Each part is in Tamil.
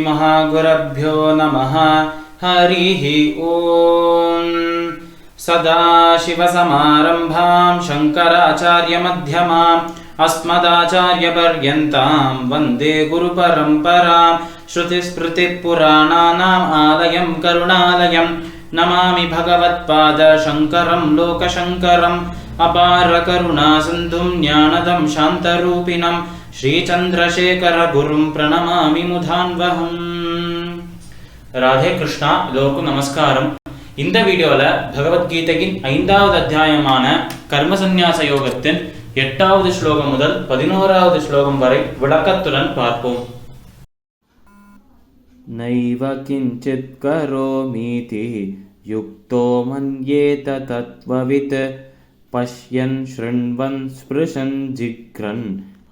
श्रीमहागुरुभ्यो नमः। हरिः ओम्। सदाशिवसमारम्भां शङ्कराचार्यमध्यमाम् अस्मदाचार्यपर्यन्तां वन्दे गुरुपरम्परां। श्रुतिस्मृतिपुराणानाम् आलयं करुणालयं नमामि भगवत्पादशङ्करं लोकशङ्करम्। अपारकरुणासिन्धुं ज्ञानदं शान्तरूपिणं श्रीचन्द्रशेखरगुरुं प्रणमामि मुधान्वहम्। ராதே கிருஷ்ணா, எல்லோருக்கும் நமஸ்காரம். இந்த வீடியோல பகவத்கீதையின் 5வது அத்தியாயமான கர்மசந்நியாச யோகத்தின் 8வது ஸ்லோகம் முதல் 11வது ஸ்லோகம் வரை விளக்கத்துடன் பார்ப்போம். நைவ கிஞ்சித் கரோமீதி யுக்தோ மன்யேத தத்வவித் பஷ்யன் ஷ்ருண்வன் ஸ்பிருஷன் ஜிக்ரன்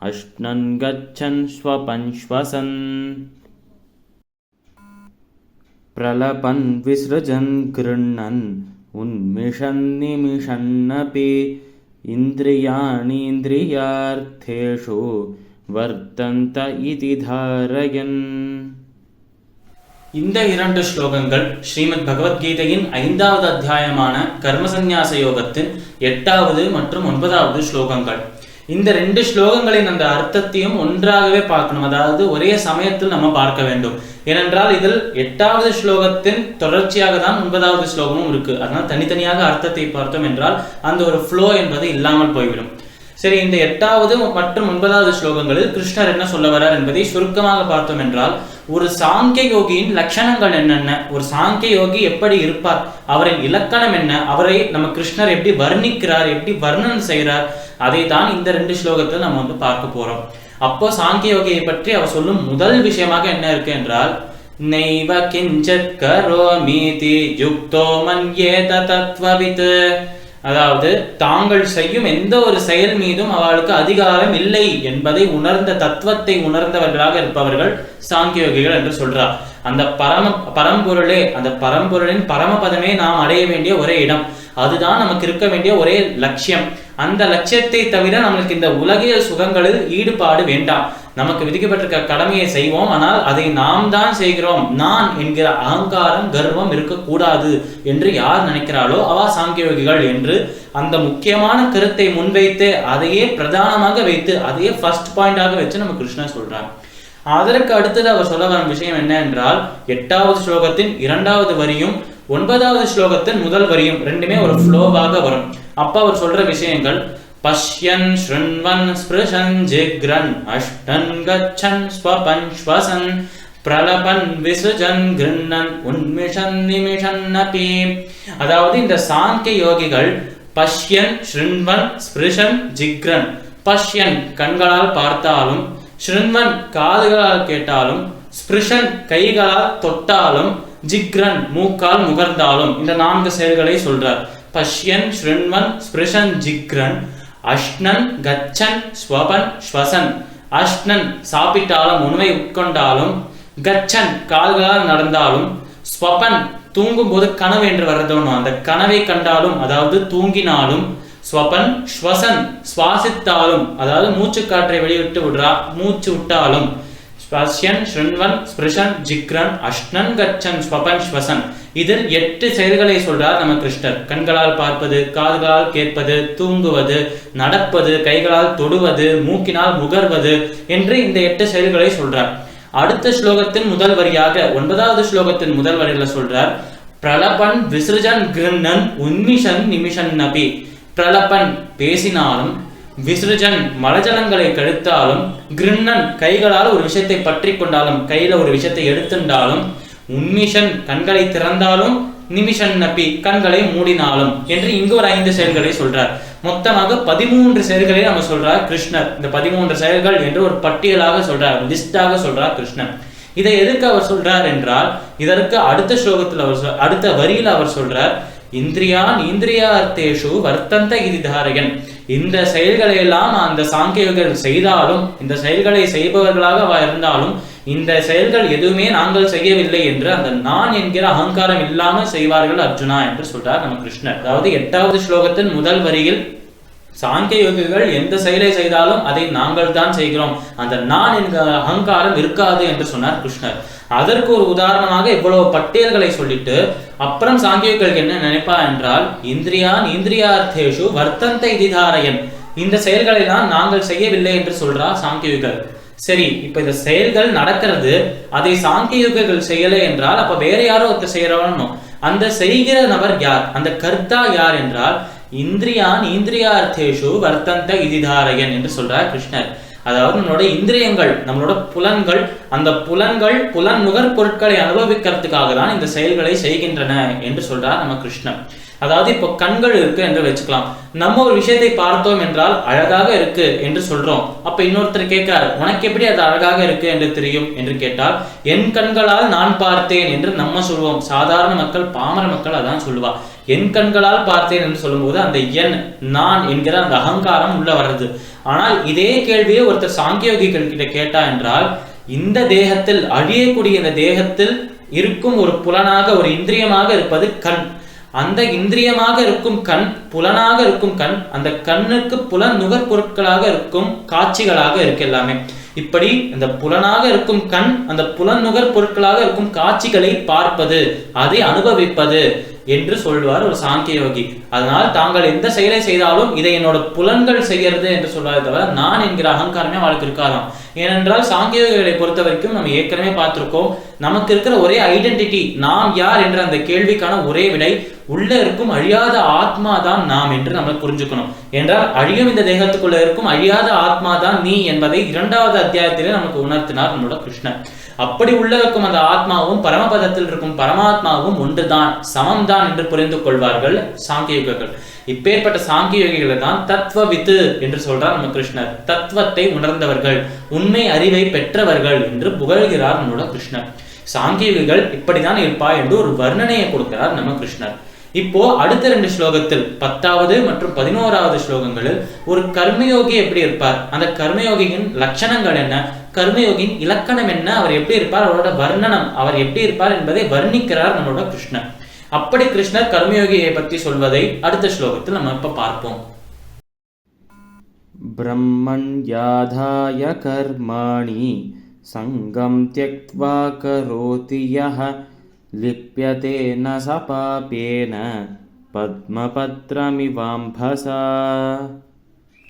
அஷ்ணன் கச்சன் ஸ்வபன் ஸ்வசன் பிரலபன் விஸ்ருஜன் கிருண்ணன் உன்மிஷன் நிமிஷன்னபி இந்திரியாணீந்திரியார்த்தேஷு வர்த்தந்த இதி தாரயன். இந்த 2 ஸ்லோகங்கள் ஸ்ரீமத் பகவத்கீதையின் 5வது அத்தியாயமான கர்மசந்நியாச யோகத்தின் 8வது மற்றும் 9வது ஸ்லோகங்கள். இந்த 2 ஸ்லோகங்களின் அந்த அர்த்தத்தையும் ஒன்றாகவே பார்க்கணும், அதாவது ஒரே சமயத்தில் நம்ம பார்க்க வேண்டும். ஏனென்றால் இதில் 8வது ஸ்லோகத்தின் தொடர்ச்சியாக தான் 9வது ஸ்லோகமும் இருக்கு. அதனால் தனித்தனியாக அர்த்தத்தை பார்த்தோம் என்றால் அந்த ஒரு ஃப்ளோ என்பது இல்லாமல் போய்விடும். சரி, இந்த 8வது மற்றும் 9வது ஸ்லோகங்களில் கிருஷ்ணர் என்ன சொல்ல வரார் என்பதை சுருக்கமாக பார்த்தோம் என்றால், ஒரு சாங்கிய யோகியின் லட்சணங்கள் என்னென்ன, ஒரு சாங்கிய யோகி எப்படி இருப்பார், அவரின் இலக்கணம் என்ன, அவரை நம்ம கிருஷ்ணர் எப்படி வர்ணிக்கிறார், எப்படி வர்ணனை செய்கிறார், அதை தான் இந்த 2 ஸ்லோகத்தில் நம்ம பார்க்க போறோம். அப்போ சாங்கிய யோகியை பற்றி அவர் சொல்லும் முதல் விஷயமாக என்ன இருக்கு என்றால், நைவ கிஞ்சித் கரோமீதி யுக்தோ மன்யேத தத்வவித், அதாவது தாங்கள் செய்யும் எந்த ஒரு செயல் மீதும் அவளுக்கு அதிகாரம் இல்லை என்பதை உணர்ந்த, தத்துவத்தை உணர்ந்தவர்களாக இருப்பவர்கள் சாங்கியோகிகள் என்று சொல்றார். அந்த பரம்பொருளே, அந்த பரம்பொருளின் பரமபதமே நாம் அடைய வேண்டிய ஒரே இடம், அதுதான் நமக்கு இருக்க வேண்டிய ஒரே லட்சியம். அந்த லட்சியத்தை தவிர நம்மளுக்கு இந்த உலகிய சுகங்களில் ஈடுபாடு வேண்டாம். நமக்கு விதிக்கப்பட்டிருக்க கடமையை செய்வோம், ஆனால் அதை நாம் தான் செய்கிறோம், நான் என்கிற அகங்காரம் கர்வம் இருக்கக்கூடாது என்று யார் நினைக்கிறாளோ அவ சாங்கியோகிகள் என்று அந்த முக்கியமான கருத்தை முன்வைத்து அதையே பிரதானமாக வைத்து அதையே ஃபர்ஸ்ட் பாயிண்டாக வச்சு நம்ம கிருஷ்ணர் சொல்றாங்க. அதற்கு அடுத்தது அவர் சொல்ல வரும் விஷயம் என்ன என்றால், 8வது ஸ்லோகத்தின் 2வது வரியும் 9வது ஸ்லோகத்தின் முதல் வரியும் ரெண்டுமே ஒரு ஃப்ளோவாக வரும். அப்ப அவர் சொல்ற விஷயங்கள், பஷ்யன் ஷ்ருண்வன் ஸ்பிருஷன் ஜிக்ரன் அஷ்டன் கச்சன் ஸ்வபன் ஸ்வசன் பிரலபன் விசுஜன் கிருண்ணன் உன்மிஷன் நிமிஷன் நபி. அதாவது இந்த சாங்கிய யோகிகள் பஷ்யன் ஷ்ருண்வன் ஸ்பிருஷன் ஜிக்ரன், பஷ்யன் கண்களால் பார்த்தாலும், ஷ்ருண்வன் காதுகளால் கேட்டாலும், ஸ்பிருஷன் கைகளால் தொட்டாலும், ஜிக்ரன் மூக்கால் முகர்ந்தாலும், இந்த 4 செயல்களை சொல்றார். பஷ்யன் ஷ்ருண்வன் ஸ்பிருஷன் ஜிக்ரன் அஷ்ணன் கச்சன் ஸ்வபன் ஸ்வசன். அஷ்ணன் சாப்பிட்டாலும், உணவை உட்கொண்டாலும், கச்சன் கால்களால் நடந்தாலும், ஸ்வபன் தூங்கும் போது கனவு என்று வருதோனும் அந்த கனவை கண்டாலும், அதாவது தூங்கினாலும், ஸ்வபன் ஸ்வசன் சுவாசித்தாலும், அதாவது மூச்சு காற்றை வெளிவிட்டு மூச்சு விட்டாலும், பஷ்யன் ஷ்ருண்வன் ஸ்பிருஷன் ஜிக்ரன் அஷ்ணன் கச்சன் ஸ்வபன் ஸ்வசன். இதில் 8 செயல்களை சொல்றார் நம்ம கிருஷ்ணர். கண்களால் பார்ப்பது, காதுகளால் கேட்பது, தூங்குவது, நடப்பது, கைகளால் தொடுவது, மூக்கினால் முகர்வது என்று இந்த 8 செயல்களை சொல்றார். அடுத்த ஸ்லோகத்தின் முதல் வரியாக 9வது ஸ்லோகத்தின் முதல் வரியில சொல்றார், பிரலபன் விஸ்ருஜன் கிருண்ணன் உன்மிஷன் நிமிஷன் நபி. பிரலபன் பேசினாலும், விஸ்ருஜன் மலஜலங்களை கழித்தாலும், கிருண்ணன் கைகளால் ஒரு விஷயத்தை பற்றி கொண்டாலும், கையில ஒரு விஷயத்தை எடுத்துட்டாலும், உன்மிஷன் கண்களை திறந்தாலும், நிமிஷன் நபி கண்களை மூடினாலும் என்று இங்கு ஒரு 5 செயல்களை சொல்றார். மொத்தமாக 13 செயல்களை நம்ம சொல்றார் கிருஷ்ணர். இந்த 13 செயல்கள் என்று ஒரு பட்டியலாக சொல்றார், லிஸ்டாக சொல்றார் கிருஷ்ணர். இதை எதுக்கு அவர் சொல்றார் என்றால், இதற்கு அடுத்த ஸ்லோகத்தில் அடுத்த வரியில் அவர் சொல்றார், இந்திரியான் இந்திரியார்த்தேஷு வர்த்தந்த இதி தாரயன். இந்த செயல்களை எல்லாம் அந்த சாங்கியோகிகள் செய்தாலும், இந்த செயல்களை செய்பவர்களாக இருந்தாலும், இந்த செயல்கள் எதுவுமே நாங்கள் செய்யவில்லை என்று அந்த நான் என்கிற அகங்காரம் இல்லாமல் செய்வார்கள் அர்ஜுனா என்று சொல்றார் நம்ம கிருஷ்ணர். அதாவது 8வது ஸ்லோகத்தின் முதல் வரியில் சாங்கிய யோகிகள் எந்த செயலை செய்தாலும் அதை நாங்கள் தான் செய்கிறோம், அந்த நான் என்கிற அகங்காரம் இருக்காது என்று சொன்னார் கிருஷ்ணர். அதற்கு ஒரு உதாரணமாக இவ்வளவு பட்டியல்களை சொல்லிட்டு அப்புறம் சாங்கியோகிகள் என்ன நினைப்பா என்றால், இந்திரியான் இந்திரியார்த்தேஷு வர்த்தந்த இதிதாரயன், இந்த செயல்களை தான் நாங்கள் செய்யவில்லை என்று சொல்றா சாங்கியோகிகள். சரி, இப்ப இந்த செயல்கள் நடக்கிறது, அதை சாங்கியோகிகள் செய்யலை என்றால் அப்ப வேற யாரோ ஒருத்தர் செய்யறவனும். அந்த செய்கிற நபர் யார், அந்த கர்த்தா யார் என்றால் இந்திரியான் இந்திரியார்த்தேஷு வர்த்தந்த இதிதாரயன் என்று சொல்றார் கிருஷ்ணர். அதாவது நம்மளோட இந்திரியங்கள், நம்மளோட புலன்கள், அந்த புலன்கள் புலன் நுகர் பொருட்களை அனுபவிக்கிறதுக்காக தான் இந்த செயல்களை செய்கின்றன என்று சொல்றார் நம்ம கிருஷ்ணன். அதாவது இப்போ கண்கள் இருக்கு என்று வச்சுக்கலாம். நம்ம ஒரு விஷயத்தை பார்த்தோம் என்றால் அழகாக இருக்கு என்று சொல்றோம். அப்ப இன்னொருத்தர் கேட்கிறார், உனக்கு எப்படி அது அழகாக இருக்கு என்று தெரியும் என்று கேட்டால், என் கண்களால் நான் பார்த்தேன் என்று நம்ம சொல்லுவோம். சாதாரண மக்கள், பாமர மக்கள் அதான் சொல்லுவா. என் கண்களால் பார்த்தேன் என்று சொல்லும்போது அந்த என், நான் என்கிற அந்த அகங்காரம் உள்ள வர்றது. ஆனால் இதே கேள்வியை ஒருத்தர் சாங்கியோகிகள் கிட்ட கேட்டா என்றால், இந்த தேகத்தில், அழியக்கூடிய இந்த தேகத்தில் இருக்கும் ஒரு புலனாக, ஒரு இந்திரியமாக இருப்பது கண். அந்த இந்திரியமாக இருக்கும் கண், புலனாக இருக்கும் கண், அந்த கண்ணுக்கு புலன் நுகர் பொருட்களாக இருக்கும் காட்சிகளாக இருக்கு எல்லாமே. இப்படி இந்த புலனாக இருக்கும் கண், அந்த புலன் நுகர் பொருட்களாக இருக்கும் காட்சிகளை பார்ப்பது, அதை அனுபவிப்பது என்று சொல்வார் ஒரு சாங்கியோகி. அதனால் தாங்கள் எந்த செயலை செய்தாலும் இதை என்னோட புலன்கள் செய்யறது என்று சொல்வாரே தவிர நான் என்கிற அகங்காரமே அவளுக்கு இருக்காதாம். ஏனென்றால் சாங்கியோகிகளை பொறுத்த வரைக்கும் நம்ம ஏற்கனவே பார்த்திருக்கோம், நமக்கு இருக்கிற ஒரே ஐடென்டிட்டி, நாம் யார் என்ற அந்த கேள்விக்கான ஒரே விடை, உள்ள இருக்கும் அழியாத ஆத்மா தான் நாம் என்று நம்ம புரிஞ்சுக்கணும். என்றால் அழியும் இந்த தேகத்துக்குள்ள இருக்கும் அழியாத ஆத்மா தான் நீ என்பதை 2வது அத்தியாயத்திலே நமக்கு உணர்த்தினார் நம்மளோட கிருஷ்ணன். அப்படி உள்ள இருக்கும் அந்த ஆத்மாவும் பரமபதத்தில் இருக்கும் பரமாத்மாவும் ஒன்றுதான், சமம்தான் என்று புரிந்து கொள்வார்கள் சாங்கியோகிகள். இப்பேற்பட்ட சாங்கியோகிகளை தான் தத்துவவித்து என்று சொல்றார் நம்ம கிருஷ்ணர். தத்துவத்தை உணர்ந்தவர்கள், உண்மை அறிவை பெற்றவர்கள் என்று புகழ்கிறார் நம்மளோட கிருஷ்ணர். சாங்கியோகிகள் இப்படிதான் இருப்பா என்று ஒரு வர்ணனையை கொடுக்கிறார் நம்ம கிருஷ்ணர். இப்போ அடுத்த 2 ஸ்லோகத்தில் 10வது மற்றும் 11வது ஸ்லோகங்களில் ஒரு கர்மயோகி எப்படி இருப்பார், அந்த கர்மயோகியின் லட்சணங்கள் என்ன, கர்மயோகியின் இலக்கணம் என்ன, அவர் எப்படி இருப்பார், அவரோட வர்ணனம், அவர் எப்படி இருப்பார் என்பதை வர்ணிக்கிறார் நம்மளோட கிருஷ்ணர். அப்படி கிருஷ்ணர் கர்மயோகியை பற்றி சொல்வதை அடுத்த ஸ்லோகத்தில் நம்ம இப்ப பார்ப்போம். பிரம்மண்யாதாய கர்மாணி சங்கம் த்யக்த்வா கரோதி யஹ லிப்யதே ந சபாபேன பத்மபத்ரமிவாம்பஸா.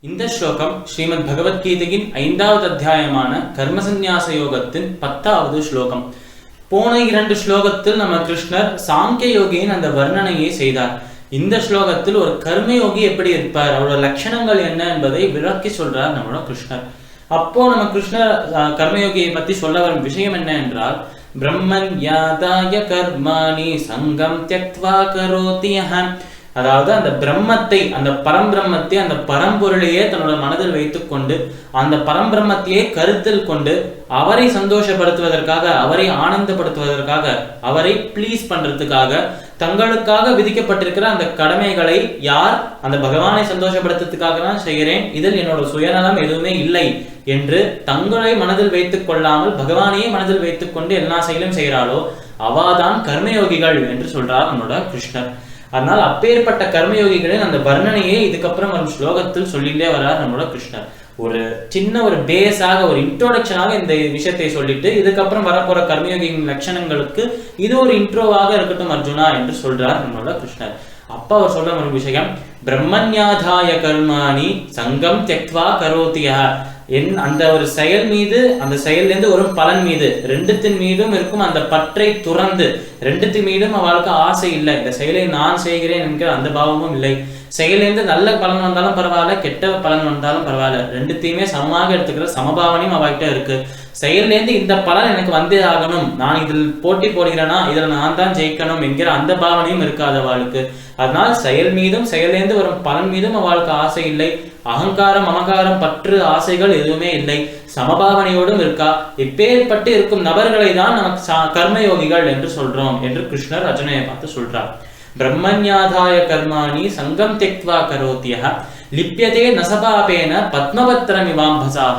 இந்த ஸ்லோகம் ஸ்ரீமத் பகவத்கீதையின் 5வது அத்தியாயமான கர்மசந்நியாச யோகத்தின் 10வது ஸ்லோகம். போன 2 ஸ்லோகத்தில் நம்ம கிருஷ்ணர் சாங்கிய யோகியின் அந்த வர்ணனையை செய்தார். இந்த ஸ்லோகத்தில் ஒரு கர்மயோகி எப்படி இருப்பார், அவரோட லட்சணங்கள் என்ன என்பதை விளக்கி சொல்றார் நம்மளோட கிருஷ்ணர். அப்போ நம்ம கிருஷ்ணர் கர்மயோகியை பத்தி சொல்ல வரும் விஷயம் என்ன என்றால், பிரம்மன் யாதாய கர்மாணி சங்கம் த்யக்த்வா கரோதி யஹ. அதாவது அந்த பிரம்மத்தை, அந்த பரம்பிரம்மத்தை, அந்த பரம்பொருளையே தன்னோட மனதில் வைத்துக் கொண்டு, அந்த பரம்பிரம்மத்தையே கருத்தில் கொண்டு அவரை சந்தோஷப்படுத்துவதற்காக, அவரை ஆனந்தப்படுத்துவதற்காக, அவரை ப்ளீஸ் பண்றதுக்காக தங்களுக்காக விதிக்கப்பட்டிருக்கிற அந்த கடமைகளை யார் அந்த பகவானை சந்தோஷப்படுத்துறதுக்காக தான் செய்கிறேன், இதில் என்னோட சுயநலம் எதுவுமே இல்லை என்று தங்களை மனதில் வைத்துக் கொள்ளாமல் பகவானையே மனதில் வைத்துக் கொண்டு எல்லா செயலும் செய்கிறாளோ அவாதான் கர்மயோகிகள் என்று சொல்றார் நம்மளோட கிருஷ்ணர். அதனால் அப்பேற்பட்ட கர்மயோகிகளின் அந்த வர்ணனையை இதுக்கப்புறம் வரும் ஸ்லோகத்தில் சொல்லிட்டே வர்றார் நம்மளோட கிருஷ்ணர். ஒரு சின்ன ஒரு பேஸாக, ஒரு இன்ட்ரோடக்ஷனாக இந்த விஷயத்தை சொல்லிட்டு இதுக்கப்புறம் வரப்போற கர்மயோகியின் லட்சணங்களுக்கு இது ஒரு இன்ட்ரோவாக இருக்கட்டும் அர்ஜுனா என்று சொல்றார் நம்மளோட கிருஷ்ணர். அப்ப அவர் சொல்ற ஒரு விஷயம், பிரம்மண்யாதாய கர்மாணி சங்கம் த்யக்த்வா கரோதியா. அந்த ஒரு செயல் மீது, அந்த செயல்லேருந்து ஒரு பலன் மீது, 2த்தின் மீதும் இருக்கும் அந்த பற்றை துறந்து, 2த்தின் மீதும் அவளுக்கு ஆசை இல்லை, இந்த செயலை நான் செய்கிறேன் என்கிற அந்த பாவமும் இல்லை. செயலேருந்து நல்ல பலன் வந்தாலும் பரவாயில்ல, கெட்ட பலன் வந்தாலும் பரவாயில்ல, 2த்தையுமே சமமாக எடுத்துக்கிற சமபாவனையும் அவகிட்ட இருக்கு. செயல்லேருந்து இந்த பலன் எனக்கு வந்தே ஆகணும், நான் இதில் போட்டி போடுகிறேன்னா இதில் நான் தான் ஜெயிக்கணும் என்கிற அந்த பாவனையும் இருக்காது அவளுக்கு. அதனால் செயல் மீதும் செயலேந்து வரும் பலன் மீதும் அவளுக்கு ஆசை இல்லை. அகங்காரம், மமகாரம், பற்று, ஆசைகள் எதுவுமே இல்லை. சமபாவனையோடும் இருக்கா. இப்பேற்பட்டு இருக்கும் நபர்களை தான் நமக்கு கர்மயோகிகள் என்று சொல்றோம் என்று கிருஷ்ணர் அர்ஜுனனை பார்த்து சொல்றார். பிரம்மண்யாதாய கர்மாணி சங்கம் த்யக்த்வா கரோத்யஹ லிப்யதே நசபாபேன பத்மபத்ரமிவாம்பஸாஹ.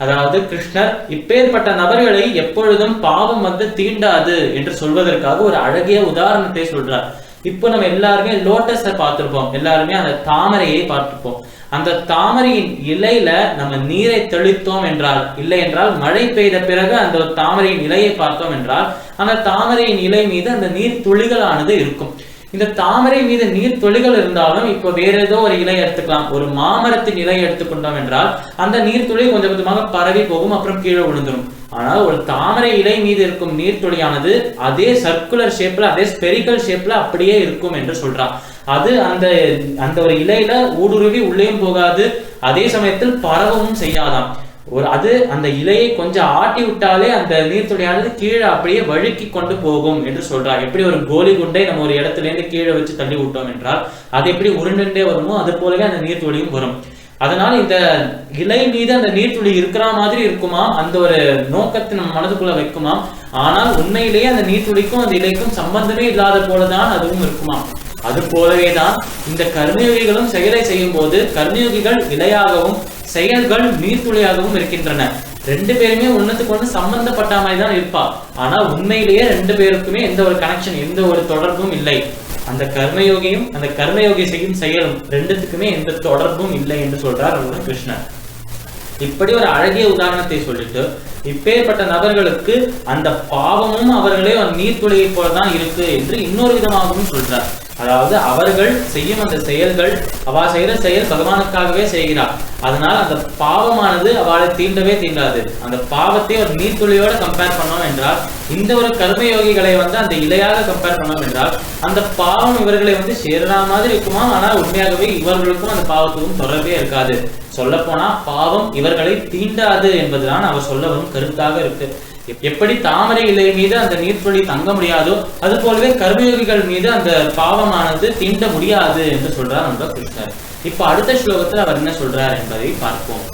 அதாவது கிருஷ்ணர் இப்பேற்பட்ட நபர்களை எப்பொழுதும் பாவம் தீண்டாது என்று சொல்வதற்காக ஒரு அழகிய உதாரணத்தை சொல்றார். இப்போ நம்ம எல்லாருமே லோட்டஸை பார்த்திருப்போம், எல்லாருமே அந்த தாமரையை பார்த்திருப்போம். அந்த தாமரையின் இலையில நம்ம நீரை தெளித்தோம் என்றால், இல்லை என்றால் மழை பெய்த பிறகு அந்த தாமரையின் இலையை பார்த்தோம் என்றால் அந்த தாமரையின் இலை மீது அந்த நீர் துளிகளானது இருக்கும். இந்த தாமரை மீது நீர் துளிகள் இருந்தாலும் இப்போ வேற ஏதோ ஒரு இலை எடுத்துக்கலாம், ஒரு மாமரத்தின் இலை எடுத்துக்கொண்டோம் என்றால் அந்த நீர் துளி கொஞ்சம் கொஞ்சமாக பரவி போகும், அப்புறம் கீழே விழுந்துடும். ஆனால் ஒரு தாமரை இலை மீது இருக்கும் நீர்த்துளியானது அதே சர்க்குலர் ஷேப்ல, அதே ஸ்பெரிக்கல் ஷேப்ல அப்படியே இருக்கும் என்று சொல்றான். அது அந்த அந்த ஒரு இலையில ஊடுருவி உள்ளேயும் போகாது, அதே சமயத்தில் பரவவும் செய்யாதாம். அது அந்த இலையை கொஞ்சம் ஆட்டி விட்டாலே அந்த நீர்த்துளியானது கீழே அப்படியே வழுக்கி கொண்டு போகும் என்று சொல்றார். எப்படி ஒரு கோலி குண்டை நம்ம ஒரு இடத்துல இருந்து கீழே வச்சு தள்ளி விட்டோம் என்றால் அது எப்படி உருண்டுண்டே வருமோ அது போலவே அந்த நீர்த்துளியும் வரும். அதனால இந்த இலை மீது அந்த நீர்த்துளி இருக்கிற மாதிரி இருக்குமா, அந்த ஒரு நோக்கத்தை நம்ம மனதுக்குள்ள வைக்குமா. ஆனால் உண்மையிலேயே அந்த நீர்த்துளிக்கும் அந்த இலைக்கும் சம்பந்தமே இல்லாத போலதான் அதுவும் இருக்குமா. அது போலவேதான் இந்த கர்மயோகிகளும் செயலை செய்யும் போது கர்மயோகிகள் இலையாகவும் செயல்கள் நீர்த்துளியாகவும் இருக்கின்றன. ரெண்டு பேருமே ஒண்ணுத்துக்கு ஒண்ணு சம்பந்தப்பட்ட மாதிரி தான் இருப்பா. ஆனா உண்மையிலேயே ரெண்டு பேருக்குமே எந்த ஒரு கனெக்ஷன், எந்த ஒரு தொடர்பும் இல்லை. அந்த கர்மயோகியும் அந்த கர்மயோகி செய்யும் செயலும் ரெண்டுத்துக்குமே எந்த தொடர்பும் இல்லை என்று சொல்றார் கிருஷ்ணர். இப்படி ஒரு அழகிய உதாரணத்தை சொல்லிட்டு இப்பேற்பட்ட நபர்களுக்கு அந்த பாவமும் அவர்களே ஒரு நீர்த்துளியை போலதான் இருக்கு என்று இன்னொரு விதமாகவும் சொல்றார். அதாவது அவர்கள் செய்யும் அந்த செயல்கள், அவ செய்யற செயல் பகவானுக்காகவே செய்கிறார். அதனால அந்த பாவமானது அவளை தீண்டவே தீண்டாது. அந்த பாவத்தை ஒரு நீர்த்துளியோட கம்பேர் பண்ணோம் என்றால், இந்த ஒரு கர்மயோகிகளை அந்த இலையாக கம்பேர் பண்ணோம் என்றால் அந்த பாவம் இவர்களை சேர்ற மாதிரி இருக்குமா. ஆனால் உண்மையாகவே இவர்களுக்கும் அந்த பாவத்துக்கும் தொடர்பே இருக்காது. சொல்ல போனா பாவம் இவர்களை தீண்டாது என்பதுதான் அவர் சொல்ல வரும் கருத்தாக இருக்கு. எப்படி தாமரை இலை மீது அந்த நீர்த்துளி தங்க முடியாதோ அது போலவே கர்மயோகிகள் மீது அந்த பாவமானது தீண்ட முடியாது என்று சொல்றார் நம்ம கிருஷ்ணர். இப்ப அடுத்த ஸ்லோகத்தில் அவர் என்ன சொல்றார் என்பதை பார்ப்போம்.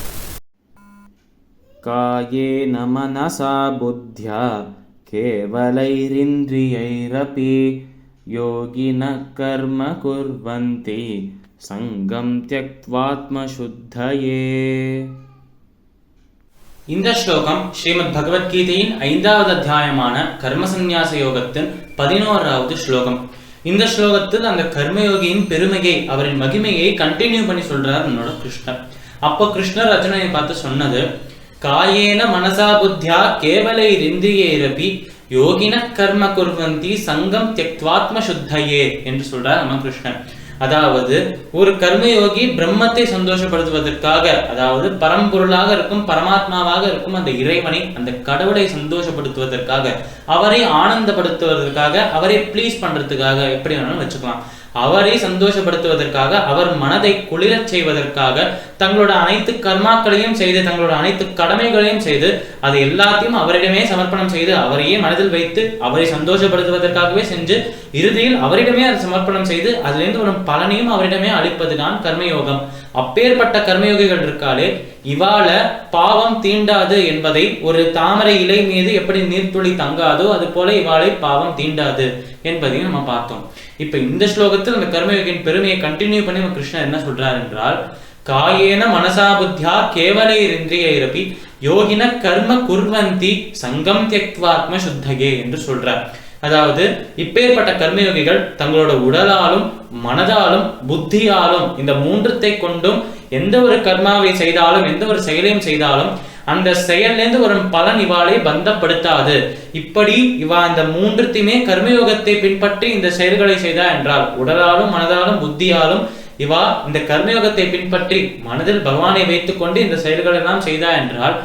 காயேன மனசா புத்யா கேவலைரிந்திரியைரபி யோகினः கர்ம குர்வந்தி சங்கம் த்யக்த்வாத்ம சுத்தயே. இந்த ஸ்லோகம் ஸ்ரீமத் பகவத்கீதையின் 5வது அத்தியாயமான கர்மசந்நியாச யோகத்தின் 11வது ஸ்லோகம். இந்த ஸ்லோகத்தில் அந்த கர்மயோகியின் பெருமையை, அவரின் மகிமையை கண்டினியூ பண்ணி சொல்றார் என்னோட கிருஷ்ணர். அப்போ கிருஷ்ணர் அர்ஜுனனை பார்த்து சொன்னது, காயேன மனசா புத்தியா கேவலைரிந்திரியைரபி யோகினः கர்ம குர்வந்தி சங்கம் த்யக்த்வாத்ம சுத்தயே என்று சொல்றார் நம்ம கிருஷ்ணர். அதாவது ஒரு கர்மயோகி பிரம்மத்தை சந்தோஷப்படுத்துவதற்காக, அதாவது பரம்பொருளாக இருக்கும் பரமாத்மாவாக இருக்கும் அந்த இறைவனை, அந்த கடவுளை சந்தோஷப்படுத்துவதற்காக, அவரை ஆனந்தப்படுத்துவதற்காக, அவரை ப்ளீஸ் பண்றதுக்காக, எப்படி வேணாலும் வச்சுக்கலாம், அவரை சந்தோஷப்படுத்துவதற்காக, அவர் மனதை குளிரச் செய்வதற்காக தங்களோட அனைத்து கர்மாக்களையும் செய்து, தங்களோட அனைத்து கடமைகளையும் செய்து, அதை எல்லாத்தையும் அவரிடமே சமர்ப்பணம் செய்து, அவரையே மனதில் வைத்து அவரை சந்தோஷப்படுத்துவதற்காகவே செஞ்சு இறுதியில் அவரிடமே அதை சமர்ப்பணம் செய்து அதிலிருந்து வரும் பலனையும் அவரிடமே அளிப்பதுதான் கர்மயோகம். அப்பேற்பட்ட கர்மயோகிகள் இருக்காளே, இவாள பாவம் தீண்டாது என்பதை ஒரு தாமரை இலை மீது எப்படி நீர்த்துளி தங்காதோ அது போல இவாளை பாவம் தீண்டாது என்பதையும் நம்ம பார்த்தோம். இப்ப இந்த ஸ்லோகத்தில் அந்த கர்மயோகியின் பெருமையை கண்டினியூ பண்ணி கிருஷ்ணர் என்ன சொல்றார் என்றால், காயேன மனசா புத்தியா கேவலைரிந்திரியைரபி யோகினः கர்ம குர்வந்தி சங்கம் த்யக்த்வாத்ம சுத்தயே என்று சொல்றார். அதாவது இப்பேற்பட்ட கர்மயோகிகள் தங்களோட உடலாலும் மனதாலும் புத்தியாலும் இந்த மூன்றத்தை கொண்டும் எந்த ஒரு கர்மாவை செய்தாலும், எந்த ஒரு செயலையும் செய்தாலும் அந்த செயல்லேருந்து ஒரு பலன் இவாளை பந்தப்படுத்தாது. இப்படி இவா இந்த மூன்றுத்தையுமே கர்மயோகத்தை பின்பற்றி இந்த செயல்களை செய்தா என்றால், உடலாலும் மனதாலும் புத்தியாலும் இவா இந்த கர்மயோகத்தை பின்பற்றி மனதில் பகவானை வைத்துக் கொண்டு இந்த செயல்கள் எல்லாம் செய்தா என்றால்,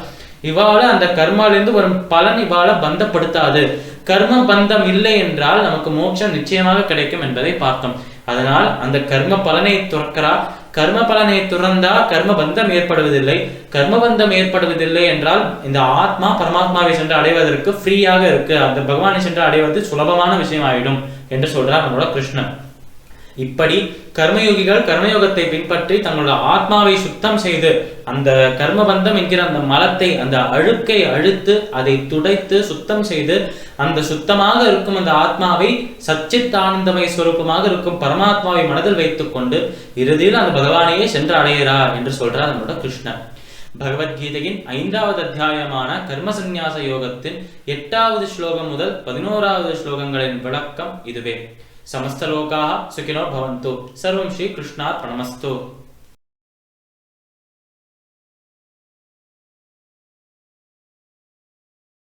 இவாள அந்த கர்மாலிருந்து வரும் பலன் இவாள பந்தப்படுத்தாது. கர்ம பந்தம் இல்லை என்றால் நமக்கு மோட்சம் நிச்சயமாக கிடைக்கும் என்பதை பார்த்தோம். அதனால் அந்த கர்ம பலனை துறக்கிறா. கர்ம பலனை துறந்தா கர்ம பந்தம் ஏற்படுவதில்லை. கர்ம பந்தம் ஏற்படுவதில்லை என்றால் இந்த ஆத்மா பரமாத்மாவை சென்று அடைவதற்கு ஃப்ரீயாக இருக்கு, அந்த பகவானை சென்று அடைவது சுலபமான விஷயம் ஆயிடும் என்று சொல்றார் நம்மளோட கிருஷ்ணன். இப்படி கர்மயோகிகள் கர்மயோகத்தை பின்பற்றி தங்களோட ஆத்மாவை சுத்தம் செய்து அந்த கர்மபந்தம் என்கிற அந்த மலத்தை, அந்த அழுக்கை அழுத்து அதை துடைத்து சுத்தம் செய்து அந்த சுத்தமாக இருக்கும் அந்த ஆத்மாவை சச்சித் ஆனந்தமய ஸ்வரூபமாக இருக்கும் பரமாத்மாவை மனதில் வைத்துக் கொண்டு இறுதியில் அந்த பகவானையே சென்று அடைகிறார் என்று சொல்றார் நம்மளோட கிருஷ்ணர். பகவத்கீதையின் 5வது அத்தியாயமான கர்மசந்நியாச யோகத்தின் 8வது ஸ்லோகம் முதல் 11வது ஸ்லோகங்களின் விளக்கம் இதுவே. समस्तलोकाः सुखिनो भवन्तु। सर्वं श्रीकृष्णार्पणमस्तु।